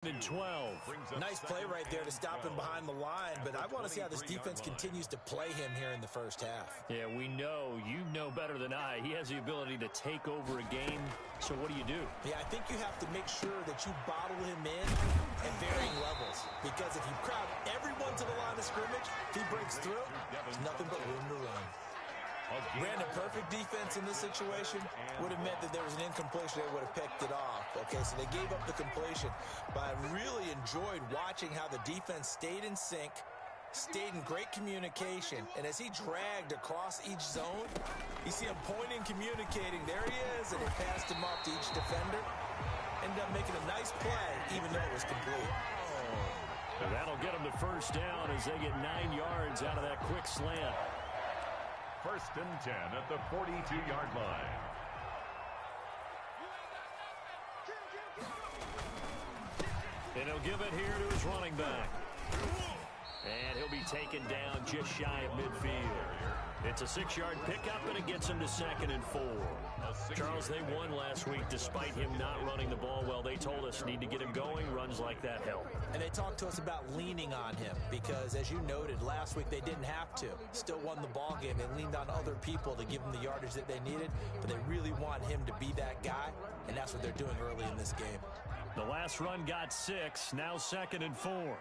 And 12. Nice play right there to stop him behind the line, but I want to see how this defense continues to play him here in the first half. Yeah, we know. You know better than I. He has the ability to take over a game. So what do you do? Yeah, I think you have to make sure that you bottle him in at varying levels. Because if you crowd everyone to the line of scrimmage, if he breaks through, there's nothing but room to run. Brandon, perfect defense in this situation would have meant that there was an incompletion. They would have picked it off. Okay, so they gave up the completion. But I really enjoyed watching how the defense stayed in sync, stayed in great communication. And as he dragged across each zone, you see him pointing, communicating. There he is, and they passed him off to each defender. Ended up making a nice play, even though it was complete. And that'll get them to first down as they get 9 yards out of that quick slant. 1st and 10 at the 42-yard line. And he'll give it here to his running back. And he'll be taken down just shy of midfield. It's a 6-yard pickup, and it gets him to 2nd and 4. Charles, they won last week despite him not running the ball well. They told us need to get him going. Runs like that help. And they talked to us about leaning on him because, as you noted, last week they didn't have to. Still won the ball game. They leaned on other people to give them the yardage that they needed, but they really want him to be that guy, and that's what they're doing early in this game. The last run got 6. Now 2nd and 4.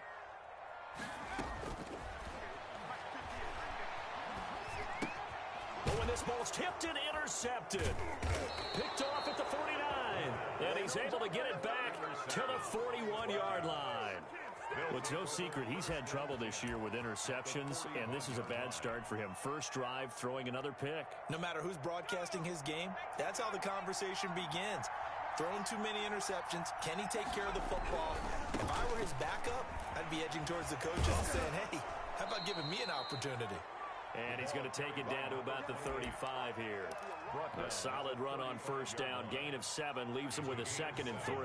When this ball's tipped and intercepted. Picked off at the 49. And he's able to get it back to the 41-yard line. Well, it's no secret he's had trouble this year with interceptions, and this is a bad start for him. First drive, throwing another pick. No matter who's broadcasting his game, that's how the conversation begins. Throwing too many interceptions. Can he take care of the football? If I were his backup, I'd be edging towards the coaches and saying, hey, how about giving me an opportunity? And he's going to take it down to about the 35 here. A solid run on first down. Gain of 7 leaves him with a 2nd and 3.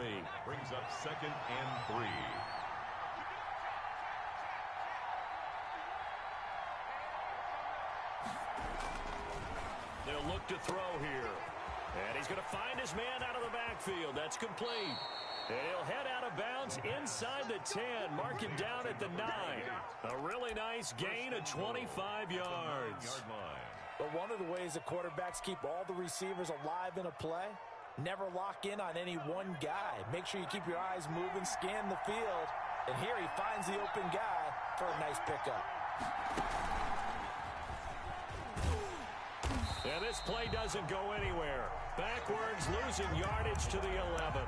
Brings up 2nd and 3. They'll look to throw here. And he's going to find his man out of the backfield. That's complete. And he'll head out of bounds inside the 10. Mark him down at the 9. A really nice gain of 25 yards. But one of the ways that quarterbacks keep all the receivers alive in a play, never lock in on any one guy. Make sure you keep your eyes moving, scan the field. And here he finds the open guy for a nice pickup. And this play doesn't go anywhere. Backwards, losing yardage to the 11.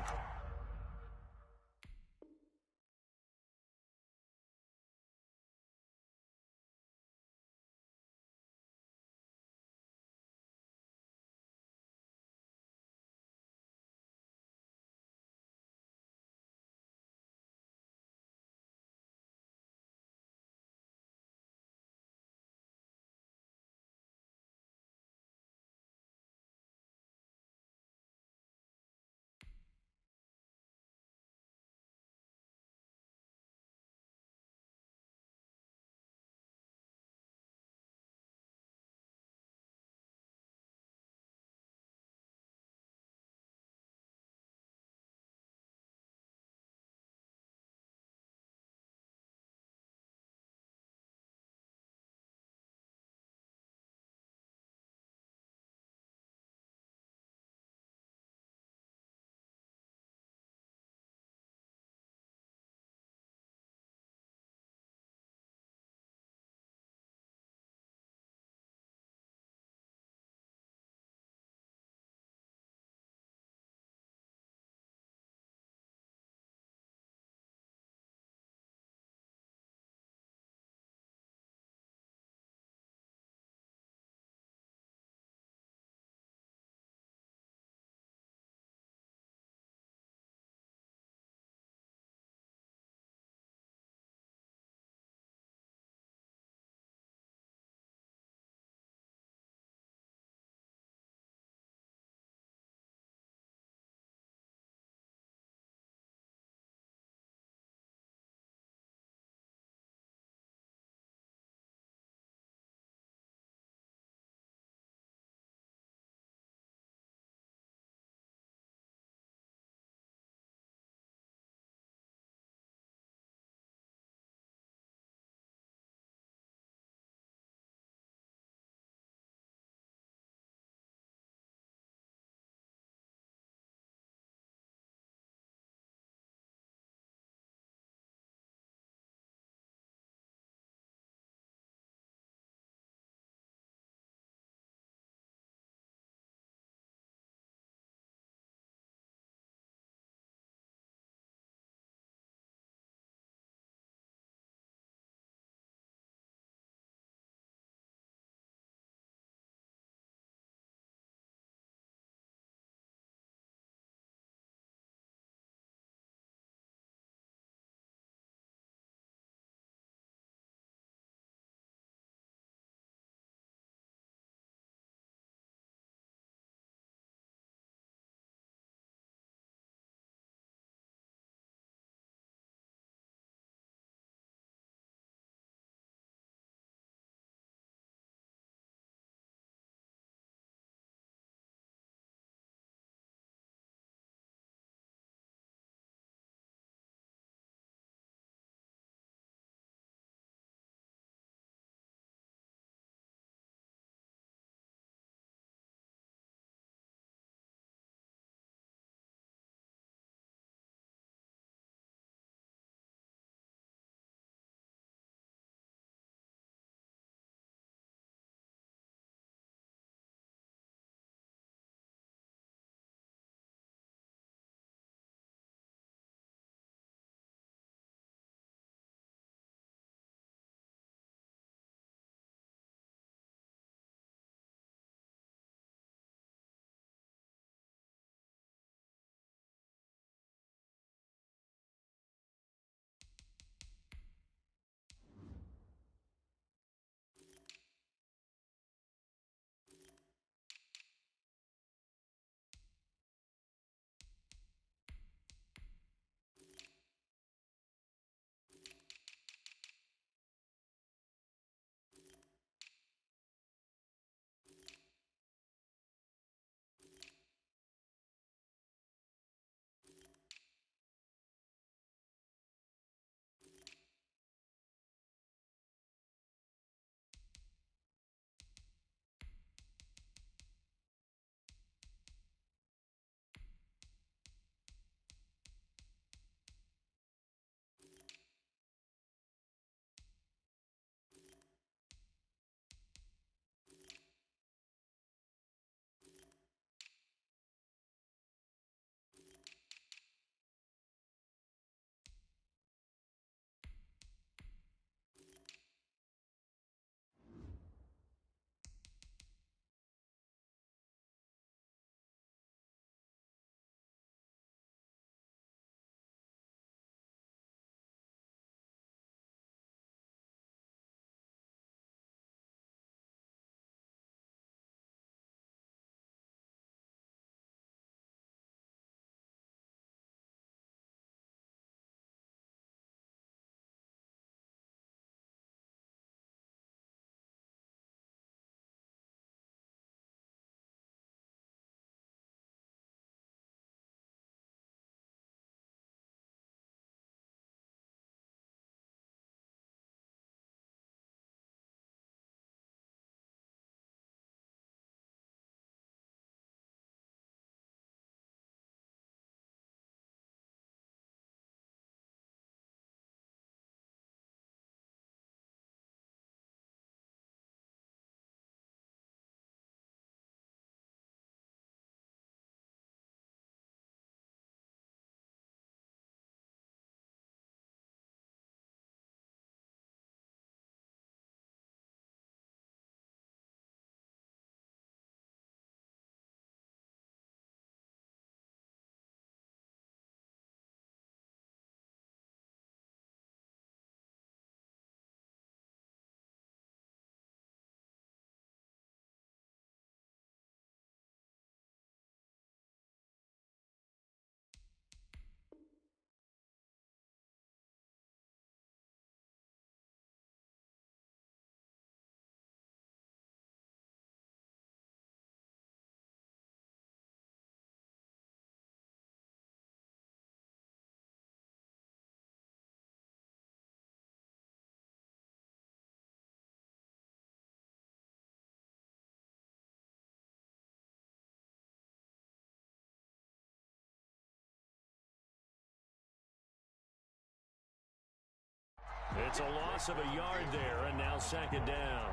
It's a loss of a yard there, and now second down.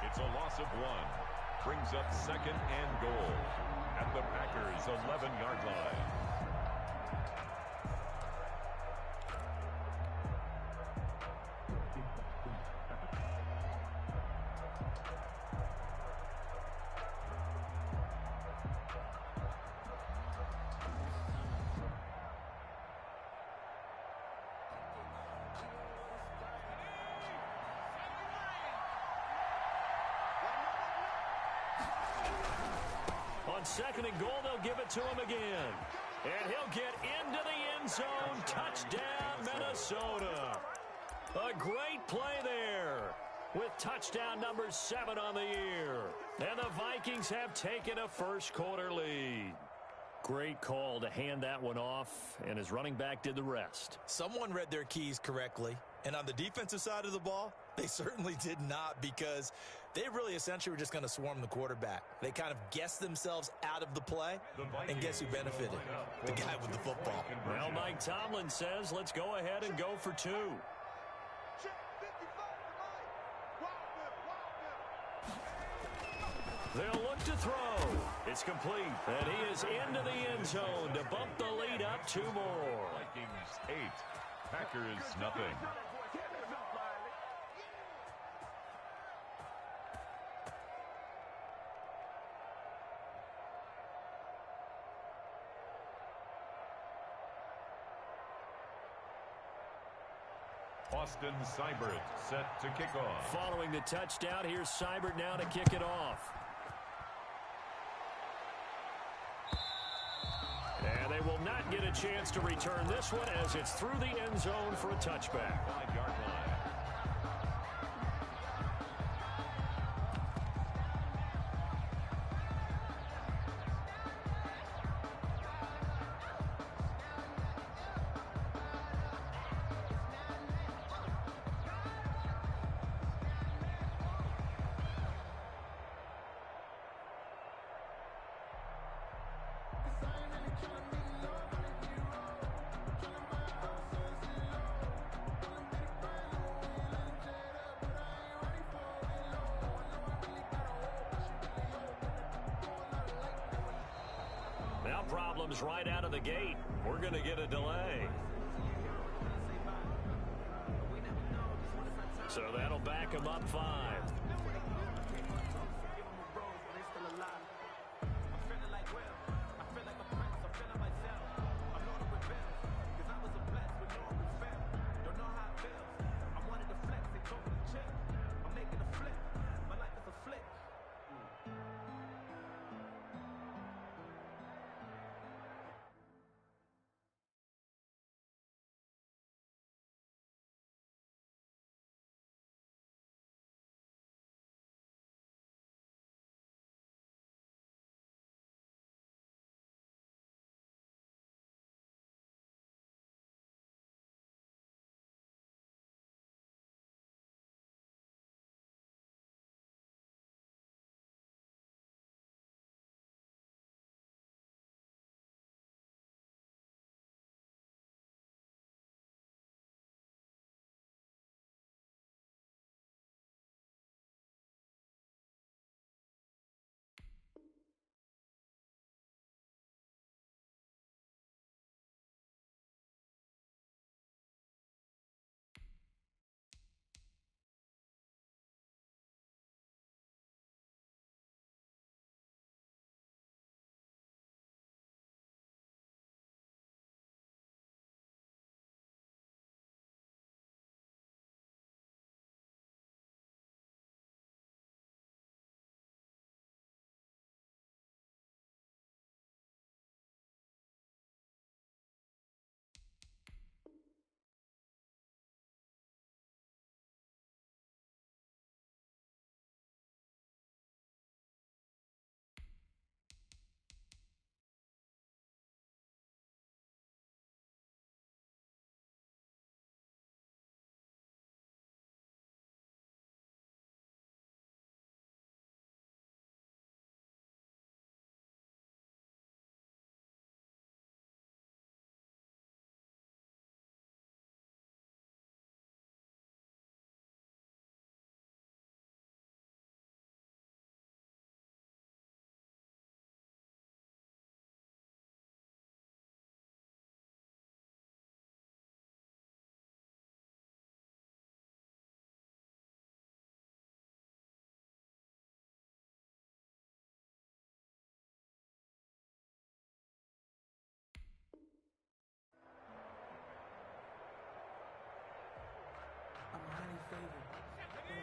It's a loss of 1. Brings up second and goal at the Packers' 11-yard line. On second and goal, they'll give it to him again. And he'll get into the end zone. Touchdown, Minnesota. A great play there with touchdown number 7 on the year. And the Vikings have taken a first-quarter lead. Great call to hand that one off, and his running back did the rest. Someone read their keys correctly, and on the defensive side of the ball, they certainly did not, because they really essentially were just going to swarm the quarterback. They kind of guessed themselves out of the play, and guess who benefited? The guy with the football. Well, Mike Tomlin says, let's go ahead and go for 2. They'll look to throw. It's complete. And he is into the end zone to bump the lead up 2 more. Vikings 8, Packers nothing. Austin Seibert set to kick off. Following the touchdown, here's Seibert now to kick it off. And they will not get a chance to return this one as it's through the end zone for a touchback. 5-yard line. Now problems right out of the gate. We're going to get a delay. So that'll back him up 5.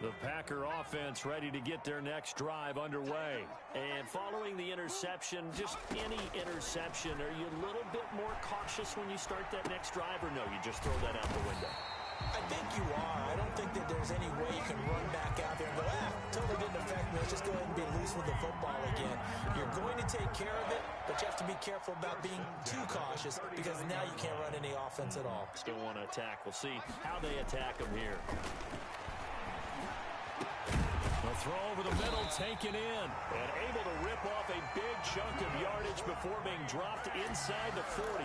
The Packer offense ready to get their next drive underway. And following the interception, just any interception, are you a little bit more cautious when you start that next drive, or no, you just throw that out the window? I think you are. I don't think that there's any way you can run back out there and go, totally didn't affect me. Let's just go ahead and be loose with the football again. You're going to take care of it, but you have to be careful about being too cautious because now you can't run any offense at all. Still want to attack. We'll see how they attack them here. The throw over the middle, taken in, and able to rip off a big chunk of yardage before being dropped inside the 40.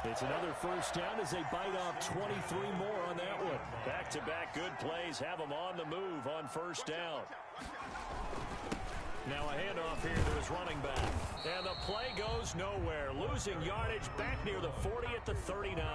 It's another first down as they bite off 23 more on that one. Back-to-back good plays have them on the move on first down. Now a handoff here to his running back. And the play goes nowhere. Losing yardage back near the 40 at the 39.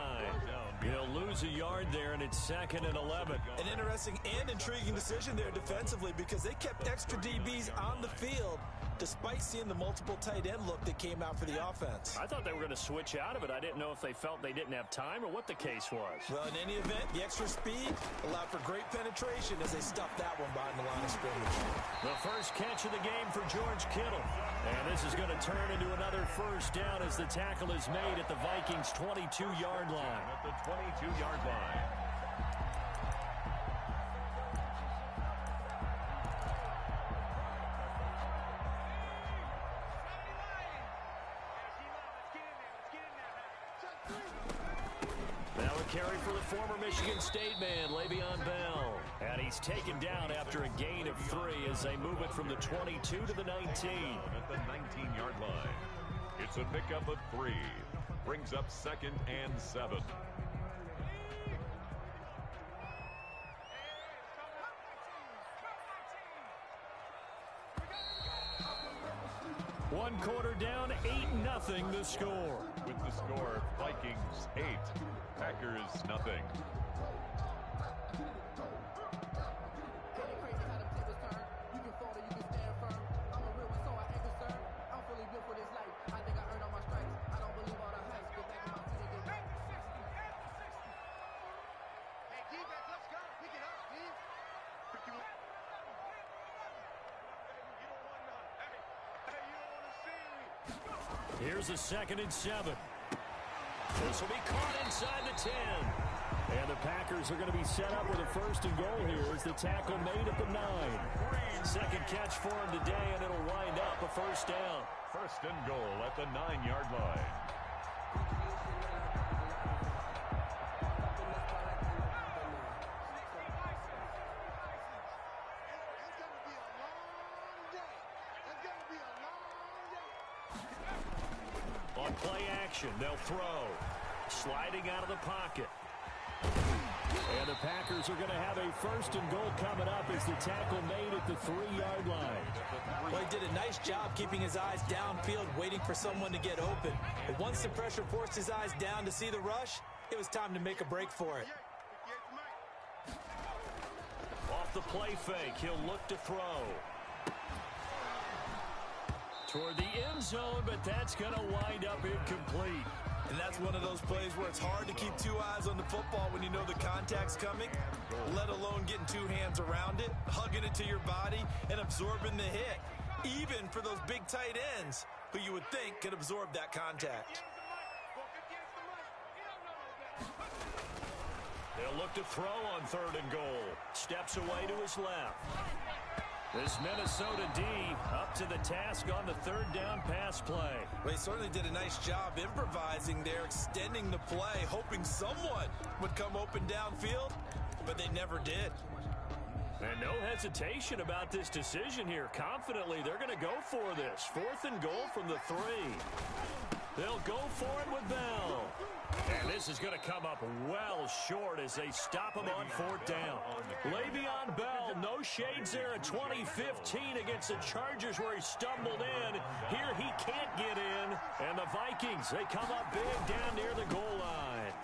He'll lose a yard there, and it's 2nd and 11. An interesting and intriguing decision there defensively because they kept extra DBs on the field despite seeing the multiple tight end look that came out for the offense. I thought they were going to switch out of it. I didn't know if they felt they didn't have time or what the case was. Well, in any event, the extra speed allowed for great penetration as they stuffed that one behind the line of scrimmage. The first catch of the game for George Kittle. And this is going to turn into another first down as the tackle is made at the Vikings' 22-yard line. At the 22-yard line. Now a carry for the former Michigan State man, Le'Veon Bell. And he's taken down after a gain of 3 as they move it from the 22 to the 19. At the 19-yard line. It's a pickup of 3. Brings up 2nd and 7. One quarter down, 8-0 the score. With the score, Vikings 8, Packers nothing. Here's a 2nd and 7. This will be caught inside the 10. And the Packers are going to be set up with a 1st and goal here as the tackle made at the 9. Second catch for him today, and it'll wind up a 1st down. 1st and goal at the 9-yard line. On play action, they'll throw. Sliding out of the pocket. And the Packers are going to have a 1st and goal coming up as the tackle made at the 3-yard line. Well, he did a nice job keeping his eyes downfield, waiting for someone to get open. But once the pressure forced his eyes down to see the rush, it was time to make a break for it. Off the play fake, he'll look to throw. Toward the end zone, but that's going to wind up incomplete. And that's one of those plays where it's hard to keep 2 eyes on the football when you know the contact's coming, let alone getting 2 hands around it, hugging it to your body, and absorbing the hit, even for those big tight ends who you would think could absorb that contact. They'll look to throw on 3rd and goal. Steps away to his left. This Minnesota D up to the task on the 3rd down pass play. Well, he certainly did a nice job improvising there, extending the play, hoping someone would come open downfield, but they never did. And no hesitation about this decision here. Confidently, they're going to go for this. 4th and goal from the 3. They'll go for it with Bell. And this is going to come up well short as they stop him on 4th down. Le'Veon Bell, no shades there in 2015 against the Chargers where he stumbled in. Here he can't get in. And the Vikings, they come up big down near the goal line.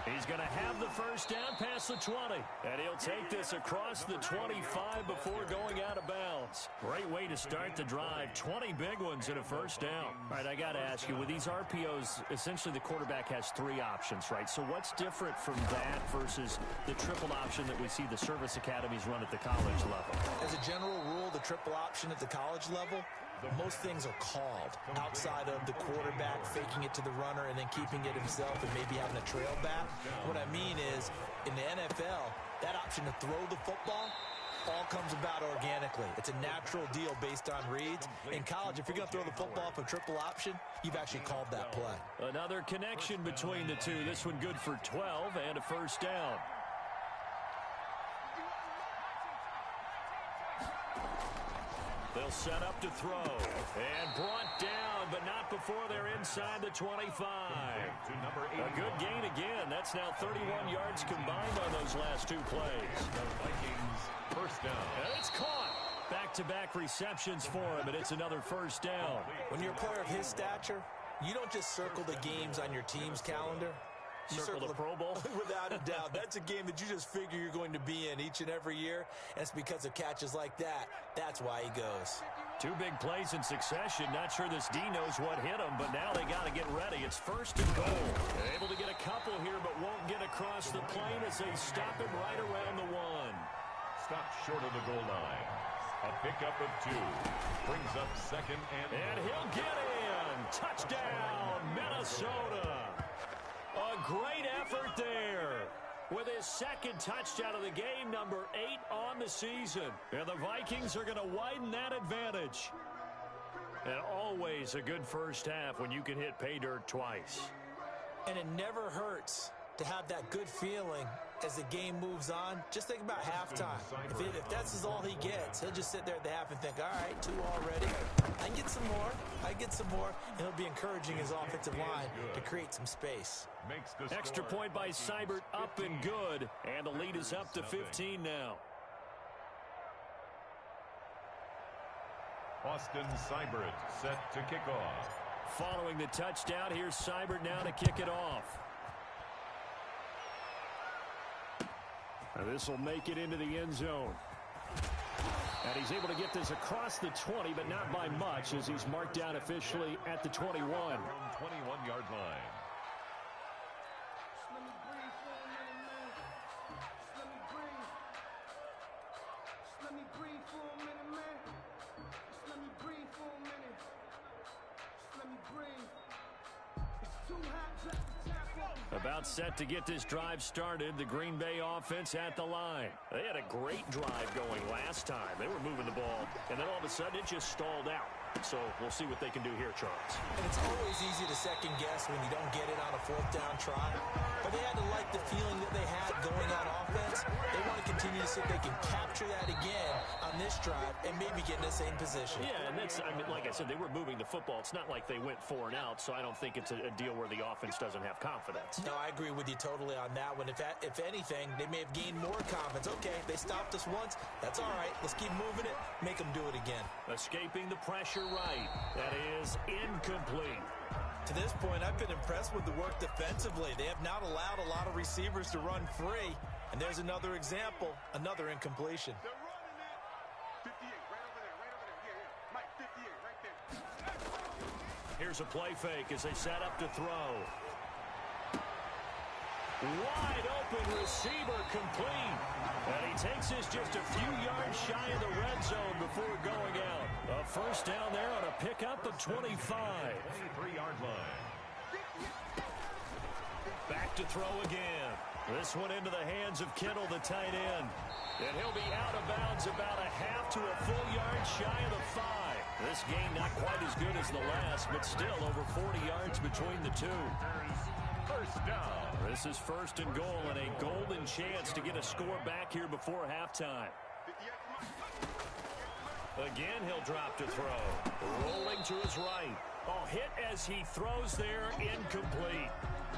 He's going to have the first down past the 20. And he'll take this across the 25 before going out of bounds. Great way to start the drive. 20 big ones and a first down. All right, I got to ask you, with these RPOs, essentially the quarterback has 3 options, right? So what's different from that versus the triple option that we see the service academies run at the college level? As a general rule, the triple option at the college level, most things are called outside of the quarterback faking it to the runner and then keeping it himself and maybe having a trail back. What I mean is, in the NFL, that option to throw the football all comes about organically. It's a natural deal based on reads. In college, if you're going to throw the football for triple option, you've actually called that play. Another connection between the two. This one good for 12 and a first down. They'll set up to throw. And brought down, but not before they're inside the 25. A good gain again. That's now 31 yards combined on those last 2 plays. Vikings first down. And it's caught. Back-to-back receptions for him, and it's another first down. When you're a player of his stature, you don't just circle the games on your team's calendar. You circle the Pro Bowl? Without a doubt. That's a game that you just figure you're going to be in each and every year. And it's because of catches like that. That's why he goes. 2 big plays in succession. Not sure this D knows what hit him, but now they got to get ready. It's first and goal. They're able to get a couple here, but won't get across the plane as they stop him right around the 1. Stop short of the goal line. A pickup of 2. Brings up second and he'll get in. Touchdown, Minnesota. A great effort there with his second touchdown of the game, number 8 on the season. And the Vikings are going to widen that advantage. And always a good first half when you can hit pay dirt twice. And it never hurts to have that good feeling as the game moves on. Just think about halftime. If that's all he gets, he'll just sit there at the half and think, all right, 2 already. I can get some more. I get some more. And he'll be encouraging his offensive line to create some space. Extra point by Seibert, up and good. And the lead is up to 15 now. Austin Seibert set to kick off. Following the touchdown, here's Seibert now to kick it off. This will make it into the end zone. And he's able to get this across the 20, but not by much, as he's marked down officially at the 21. From 21-yard line. About set to get this drive started. The Green Bay offense at the line. They had a great drive going last time. They were moving the ball, and then all of a sudden it just stalled out. So we'll see what they can do here, Charles. And it's always easy to second guess when you don't get it on a 4th down try. But they had to like the feeling that they had going on offense. They want to continue to see if they can capture that again on this drive and maybe get in the same position. Yeah, and that's, I mean, like I said, they were moving the football. It's not like they went 4 and out, so I don't think it's a deal where the offense doesn't have confidence. No, I agree with you totally on that one. If anything, they may have gained more confidence. Okay, they stopped us once. That's all right. Let's keep moving it. Make them do it again. Escaping the pressure right. That is incomplete. To this point, I've been impressed with the work defensively. They have not allowed a lot of receivers to run free. And there's another example, another incompletion. They're running it. 58, right over there, right over there. Yeah. Mike, 58, right there. Here's a play fake as they set up to throw. Wide open receiver complete. And he takes this just a few yards shy of the red zone before going out. A first down there on a pickup of 25. 23-yard line. Back to throw again. This one into the hands of Kittle, the tight end. And he'll be out of bounds about a half to a full yard shy of the 5. This game not quite as good as the last, but still over 40 yards between the two. First down. This is first and goal and a golden chance to get a score back here before halftime. Again, he'll drop to throw. Rolling to his right. Oh, hit as he throws there, incomplete.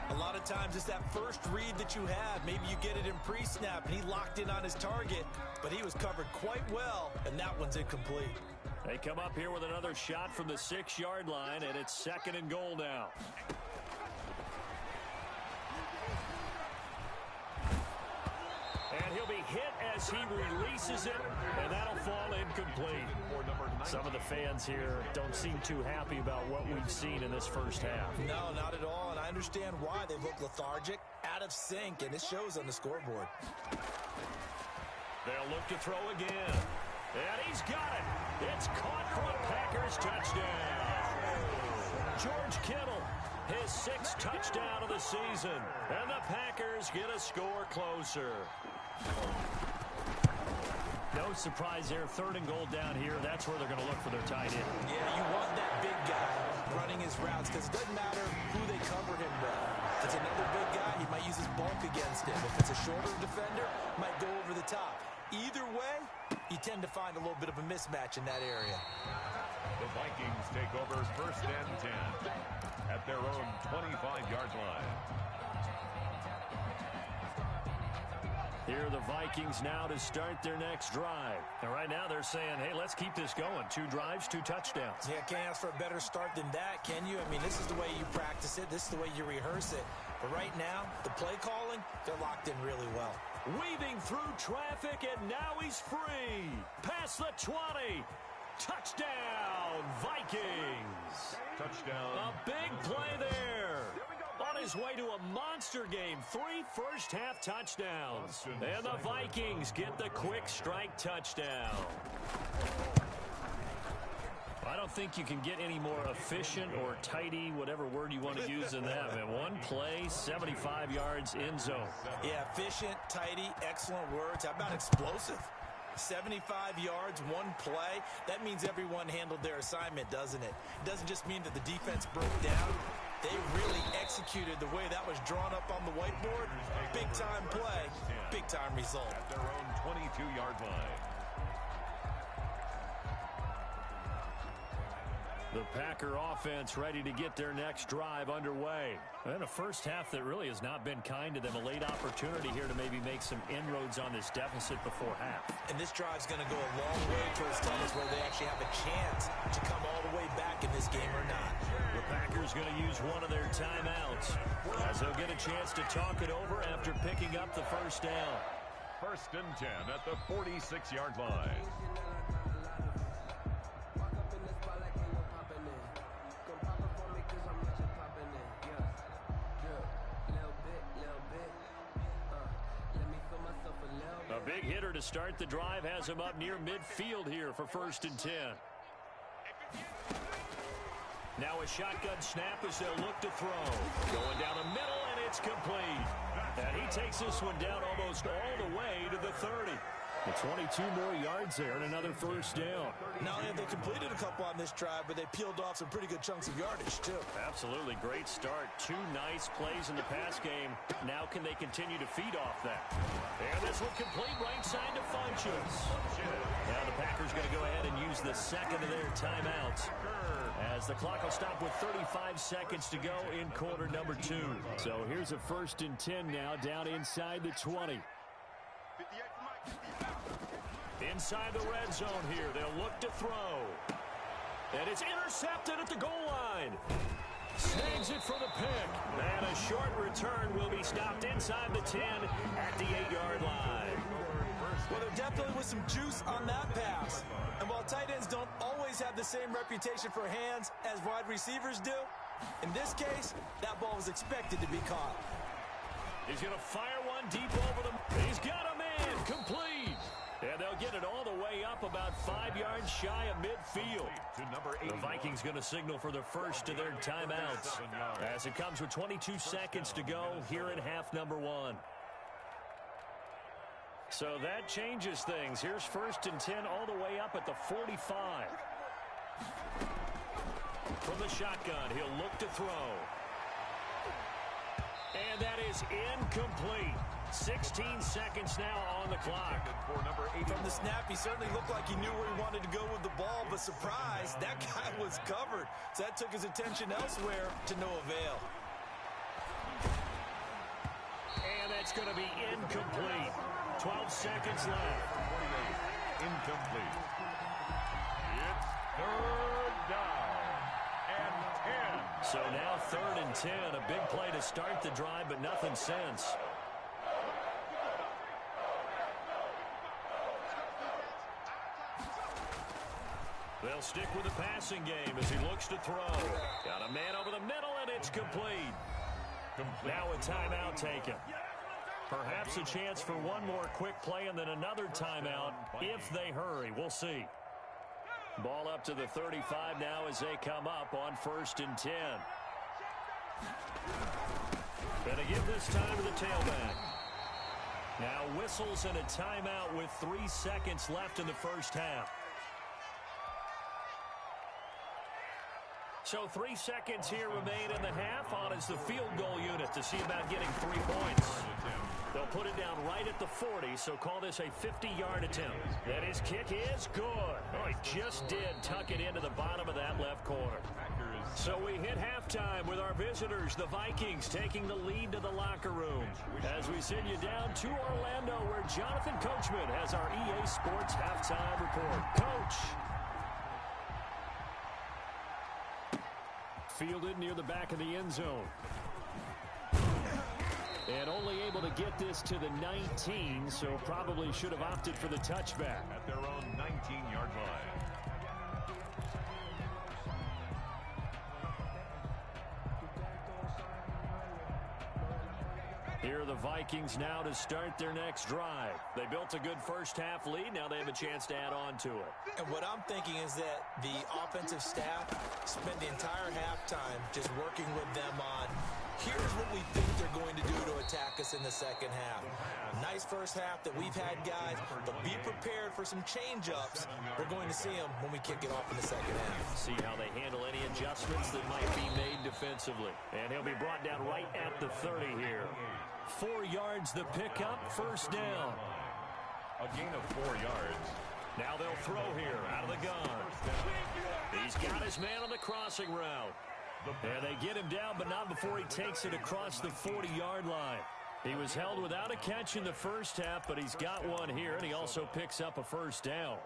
A lot of times it's that first read that you have. Maybe you get it in pre-snap, and he locked in on his target, but he was covered quite well, and that one's incomplete. They come up here with another shot from the 6-yard line, and it's second and goal now. as he releases it, and that'll fall incomplete. Some of the fans here don't seem too happy about what we've seen in this first half. No, not at all, and I understand why. They look lethargic, out of sync, and it shows on the scoreboard. They'll look to throw again. And he's got it. It's caught for a Packers touchdown. George Kittle, his 6th touchdown of the season. And the Packers get a score closer. No surprise there. 3rd and goal down here. That's where they're going to look for their tight end. Yeah, you want that big guy running his routes because it doesn't matter who they cover him with. If it's another big guy, he might use his bulk against him. If it's a shorter defender, he might go over the top. Either way, you tend to find a little bit of a mismatch in that area. The Vikings take over 1st and 10 at their own 25-yard line. Here are the Vikings now to start their next drive. And right now they're saying, hey, let's keep this going. 2 drives, 2 touchdowns. Yeah, can't ask for a better start than that, can you? I mean, this is the way you practice it. This is the way you rehearse it. But right now, the play calling, they're locked in really well. Weaving through traffic, and now he's free. Past the 20. Touchdown, Vikings. Touchdown. A big play there. On his way to a monster game. 3 first-half touchdowns. And the Vikings get the quick strike touchdown. I don't think you can get any more efficient or tidy, whatever word you want to use than that. Man, 1 play, 75 yards in zone. Yeah, efficient, tidy, excellent words. How about explosive? 75 yards, 1 play. That means everyone handled their assignment, doesn't it? It doesn't just mean that the defense broke down. They really executed the way that was drawn up on the whiteboard. Big-time play, big-time result. At their own 22-yard line. The Packer offense ready to get their next drive underway. And a first half that really has not been kind to them. A late opportunity here to maybe make some inroads on this deficit before half. And this drive's going to go a long way towards telling us whether they actually have a chance to come all the way back in this game or not. The Packers going to use one of their timeouts as they'll get a chance to talk it over after picking up the first down. 1st and 10 at the 46-yard line. A big hitter to start the drive has him up near midfield here for 1st and 10. Now a shotgun snap as they'll look to throw. Going down the middle, and it's complete. And he takes this one down almost all the way to the 30. The 22 more yards there and another first down. Not only have they completed a couple on this drive, but they peeled off some pretty good chunks of yardage, too. Absolutely. Great start. 2 nice plays in the pass game. Now can they continue to feed off that? And this one complete right side to Funchess. Now the Packers going to go ahead and use the second of their timeouts, as the clock will stop with 35 seconds to go in quarter number 2. So here's a 1st and 10 now down inside the 20. Inside the red zone here, they'll look to throw. And it's intercepted at the goal line. Snags it for the pick. And a short return will be stopped inside the 10 at the 8-yard line. Well, there definitely was some juice on that pass. And while tight ends don't always have the same reputation for hands as wide receivers do, in this case, that ball was expected to be caught. He's going to fire one deep over them. He's got a man complete. And they'll get it all the way up about 5 yards shy of midfield. The Vikings going to signal for the first of their timeouts as it comes with 22 seconds to go here in half number 1. So that changes things. Here's 1st and 10 all the way up at the 45. From the shotgun, he'll look to throw. And that is incomplete. 16 seconds now on the clock. From the snap, he certainly looked like he knew where he wanted to go with the ball, but surprise, that guy was covered. So that took his attention elsewhere to no avail. And that's going to be incomplete. 12 seconds left. Incomplete. It's 3rd down and 10. So now 3rd and 10. A big play to start the drive, but nothing since. They'll stick with the passing game as he looks to throw. Got a man over the middle, and it's complete. Now a timeout taken. Perhaps a chance for one more quick play and then another timeout if they hurry. We'll see. Ball up to the 35 now as they come up on 1st and 10. Gonna give this time to the tailback. Now whistles and a timeout with 3 seconds left in the first half. So 3 seconds here remain in the half on as the field goal unit to see about getting 3 points. They'll put it down right at the 40, so call this a 50-yard attempt. And his kick is good. Oh, he just did tuck it into the bottom of that left corner. So we hit halftime with our visitors, the Vikings, taking the lead to the locker room. As we send you down to Orlando, where Jonathan Coachman has our EA Sports halftime report. Coach. Fielded near the back of the end zone. And only able to get this to the 19, so probably should have opted for the touchback. At their own 19-yard line. Here are the Vikings now to start their next drive. They built a good first half lead. Now they have a chance to add on to it. And what I'm thinking is that the offensive staff spent the entire halftime just working with them on, here's what we think they're going to do to attack us in the second half. Nice first half that we've had, guys, but be prepared for some change-ups. We're going to see them when we kick it off in the second half. See how they handle any adjustments that might be made defensively. And he'll be brought down right at the 30 here. 4 yards the pickup, first down. A gain of 4 yards. Now they'll throw here out of the gun. He's got his man on the crossing route. And they get him down, but not before he takes it across the 40-yard line. He was held without a catch in the first half, but he's got one here, and he also picks up a first down.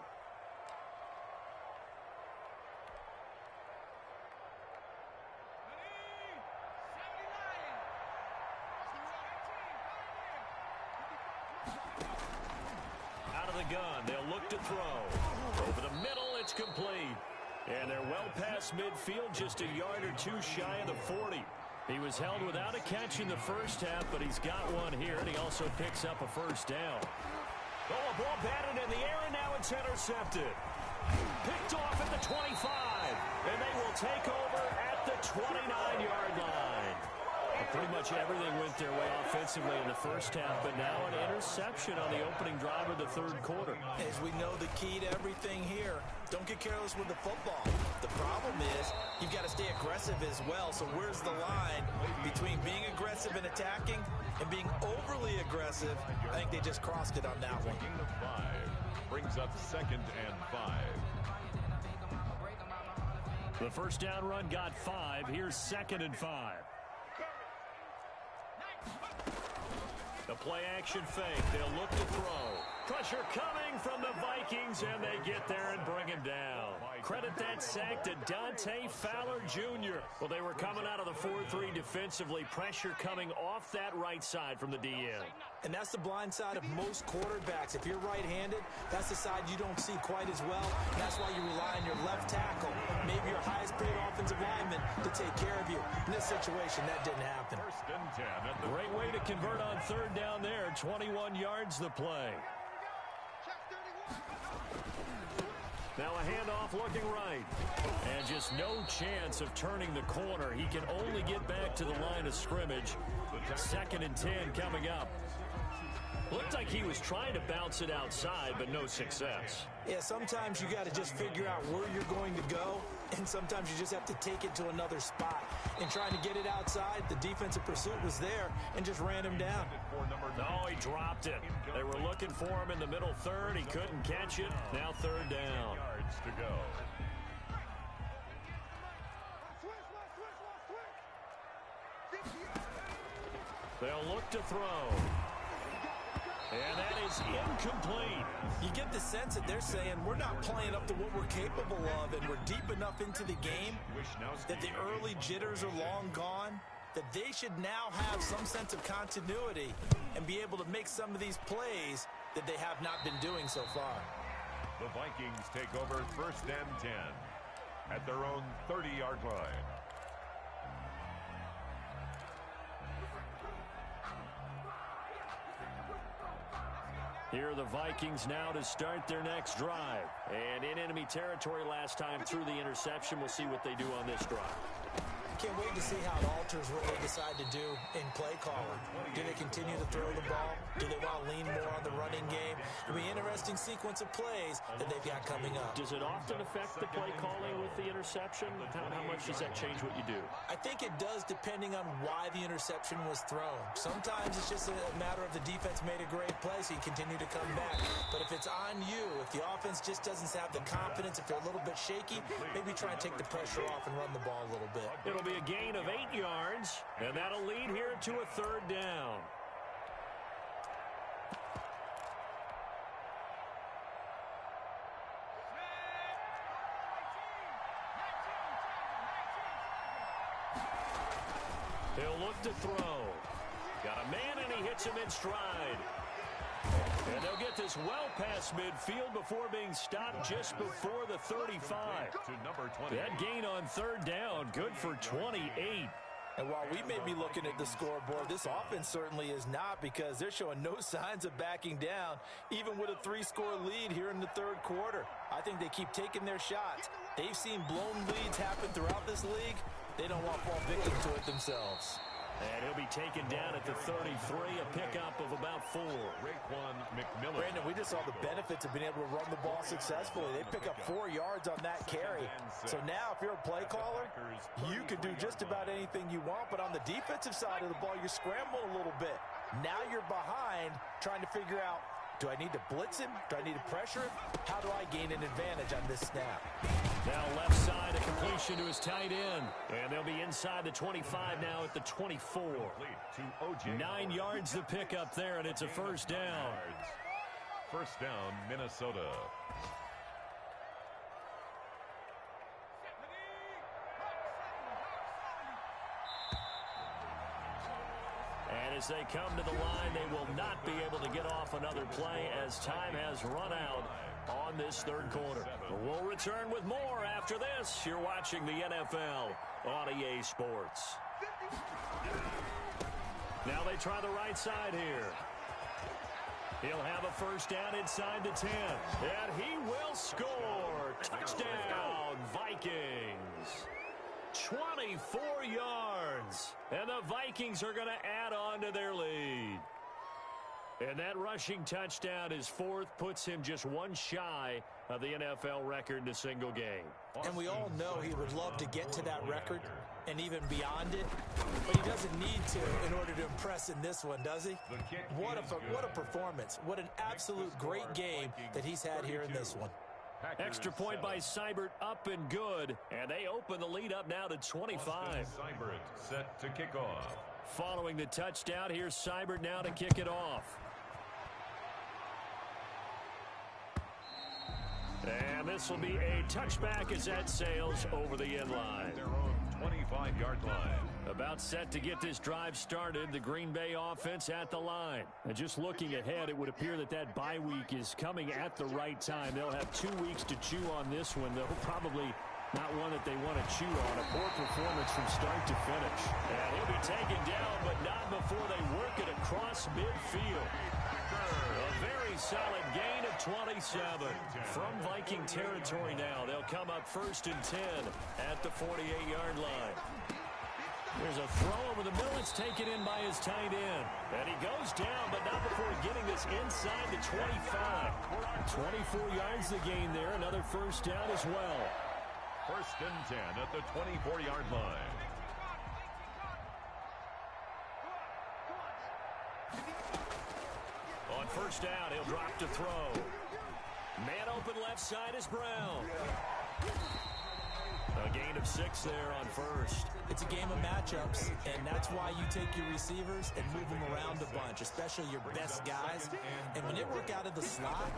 Out of the gun, they'll look to throw. Over the middle, it's complete. And they're well past midfield, just a yard or two shy of the 40. He was held without a catch in the first half, but he's got one here, and he also picks up a first down. Oh, a ball batted in the air, and now it's intercepted. Picked off at the 25, and they will take over at the 29-yard line. Pretty much everything went their way offensively in the first half, but now an interception on the opening drive of the third quarter. As we know, the key to everything here, don't get careless with the football. The problem is you've got to stay aggressive as well. So where's the line between being aggressive and attacking and being overly aggressive? I think they just crossed it on that one. Gain of 5 brings up 2nd and 5. The first down run got 5. Here's 2nd and 5. The play-action fake. They'll look to throw. Pressure coming from the Vikings, and they get there and bring him down. Credit that sack to Dante Fowler Jr. Well, they were coming out of the 4-3 defensively. Pressure coming off that right side from the DN. And that's the blind side of most quarterbacks. If you're right-handed, that's the side you don't see quite as well. And that's why you rely on your left tackle, maybe your highest-paid offensive lineman, to take care of you. In this situation, that didn't happen. 1st and 10. Great way to convert on third down there. 21 yards the play. Now a handoff looking right. And just no chance of turning the corner. He can only get back to the line of scrimmage. 2nd and 10 coming up. Looked like he was trying to bounce it outside, but no success. Yeah, sometimes you got to just figure out where you're going to go, and sometimes you just have to take it to another spot. In trying to get it outside, the defensive pursuit was there and just ran him down. No, he dropped it. They were looking for him in the middle third. He couldn't catch it. Now 3rd down. Yards to go. They'll look to throw. And that is incomplete. You get the sense that they're saying we're not playing up to what we're capable of, and we're deep enough into the game that the early jitters are long gone, that they should now have some sense of continuity and be able to make some of these plays that they have not been doing so far. The Vikings take over 1st and 10 at their own 30-yard line. Here are the Vikings now to start their next drive. And in enemy territory last time through the interception. We'll see what they do on this drive. Can't wait to see how it alters what they decide to do in play calling. Do they continue to throw the ball? Do they want to lean more on the running game? It'll be an interesting sequence of plays that they've got coming up. Does it often affect the play calling with the interception? How much does that change what you do? I think it does, depending on why the interception was thrown. Sometimes it's just a matter of the defense made a great play, so you continue to come back. But if it's on you, if the offense just doesn't have the confidence, if they're a little bit shaky, maybe try and take the pressure off and run the ball a little bit. It'll be a gain of 8 yards, and that'll lead here to a 3rd down. He'll look to throw. Got a man, and he hits him in stride. And they'll get this well past midfield before being stopped just before the 35. To number 20. That gain on 3rd down, good for 28. And while we may be looking at the scoreboard, this offense certainly is not, because they're showing no signs of backing down, even with a 3-score lead here in the 3rd quarter. I think they keep taking their shots. They've seen blown leads happen throughout this league. They don't want to fall victim to it themselves. And he'll be taken down at the 33, a pickup of about 4. Brandon, we just saw the benefits of being able to run the ball successfully. They pick up 4 yards on that carry. So now if you're a play caller, you can do just about anything you want. But on the defensive side of the ball, you're scrambling a little bit. Now you're behind, trying to figure out, do I need to blitz him? Do I need to pressure him? How do I gain an advantage on this snap? Now left side, a completion to his tight end. And they'll be inside the 25 now at the 24. 9 yards to pick up there, and it's a 1st down. 1st down, Minnesota. And as they come to the line, they will not be able to get off another play as time has run out on this 3rd quarter. We'll return with more after this. You're watching the NFL on EA Sports. Now they try the right side here. He'll have a 1st down inside the 10. And he will score. Touchdown, Vikings. 24 yards. And the Vikings are going to add on to their lead. And that rushing touchdown, his 4th, puts him just 1 shy of the NFL record in a single game. And we all know he would love to get to that record and even beyond it, but he doesn't need to in order to impress in this one, does he? What a performance. What an absolute great game that he's had here in this one. Extra point by Seibert, up and good, and they open the lead up now to 25. Seibert set to kick off. Following the touchdown, here's Seibert now to kick it off. And this will be a touchback as that sails over the end line. Their own 25-yard line. About set to get this drive started, the Green Bay offense at the line. And just looking ahead, it would appear that that bye week is coming at the right time. They'll have 2 weeks to chew on this one, though probably not one that they want to chew on. A poor performance from start to finish. And he'll be taken down, but not before they work it across midfield. A very solid gain of 27 from Viking territory now. They'll come up 1st and 10 at the 48-yard line. There's a throw over the middle. It's taken in by his tight end. And he goes down, but not before getting this inside the 25. 24 yards the gain there. Another 1st down as well. 1st and 10 at the 24-yard line. On 1st down, he'll drop to throw. Man open left side is Brown. A gain of 6 there on first. It's a game of matchups, and that's why you take your receivers and move them around a bunch, especially your best guys. And when they work out of the slot,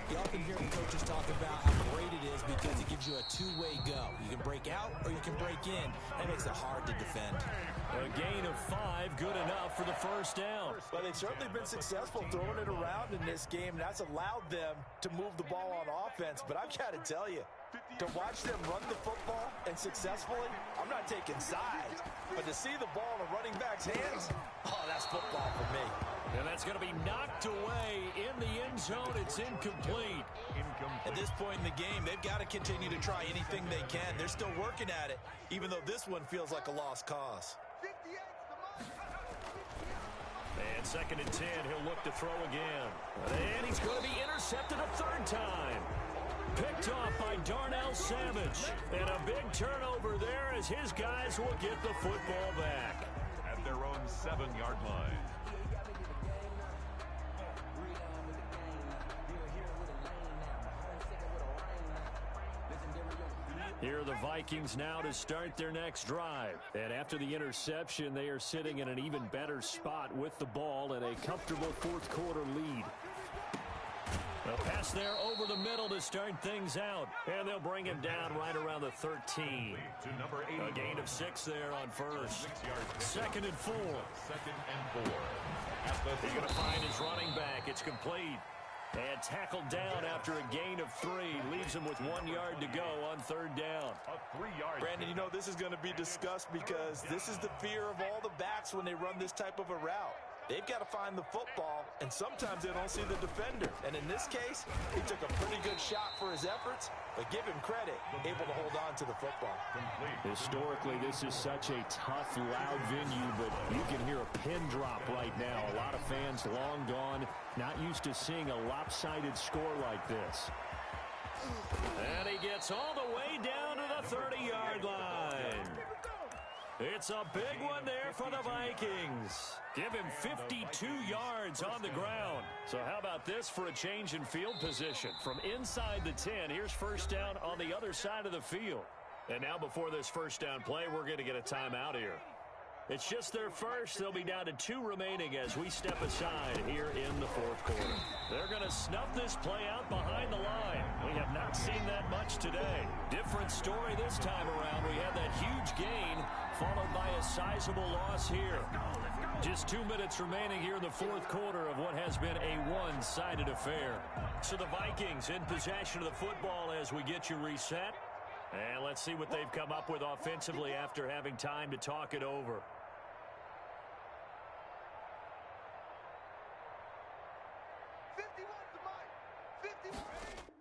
you often hear the coaches talk about how great it is because it gives you a two-way go. You can break out or you can break in. That makes it hard to defend. A gain of 5, good enough for the first down. Well, they've certainly been successful throwing it around in this game, and that's allowed them to move the ball on offense. But I've got to tell you, to watch them run the football and successfully, I'm not taking sides. But to see the ball in a running back's hands, oh, that's football for me. And that's going to be knocked away in the end zone. It's incomplete. At this point in the game, they've got to continue to try anything they can. They're still working at it, even though this one feels like a lost cause. And 2nd and 10, he'll look to throw again. And he's going to be intercepted a 3rd time. Picked off by Darnell Savage. And a big turnover there as his guys will get the football back. At their own 7-yard line. Here are the Vikings now to start their next drive. And after the interception, they are sitting in an even better spot with the ball and a comfortable 4th quarter lead. A pass there over the middle to start things out. And they'll bring him down right around the 13. A gain of 6 there on first. 2nd and 4. 2nd and 4. He's going to find his running back. It's complete. And tackled down after a gain of 3. Leaves him with 1 yard to go on 3rd down. A 3-yard. Brandon, you know this is going to be discussed because this is the fear of all the backs when they run this type of a route. They've got to find the football, and sometimes they don't see the defender. And in this case, he took a pretty good shot for his efforts, but give him credit, able to hold on to the football. Historically, this is such a tough, loud venue, but you can hear a pin drop right now. A lot of fans long gone, not used to seeing a lopsided score like this. And he gets all the way down to the 30-yard line. It's a big one there for the Vikings. Give him 52 yards on the ground. So how about this for a change in field position? From inside the 10, here's 1st down on the other side of the field. And now before this 1st down play, we're going to get a timeout here. It's just their first. They'll be down to 2 remaining as we step aside here in the 4th quarter. They're going to snuff this play out behind the line. We have not seen that much today. Different story this time around. We had that huge gain followed by a sizable loss here. Just 2 minutes remaining here in the 4th quarter of what has been a one-sided affair. So the Vikings in possession of the football as we get you reset. And let's see what they've come up with offensively after having time to talk it over. 51 to Mike. 51.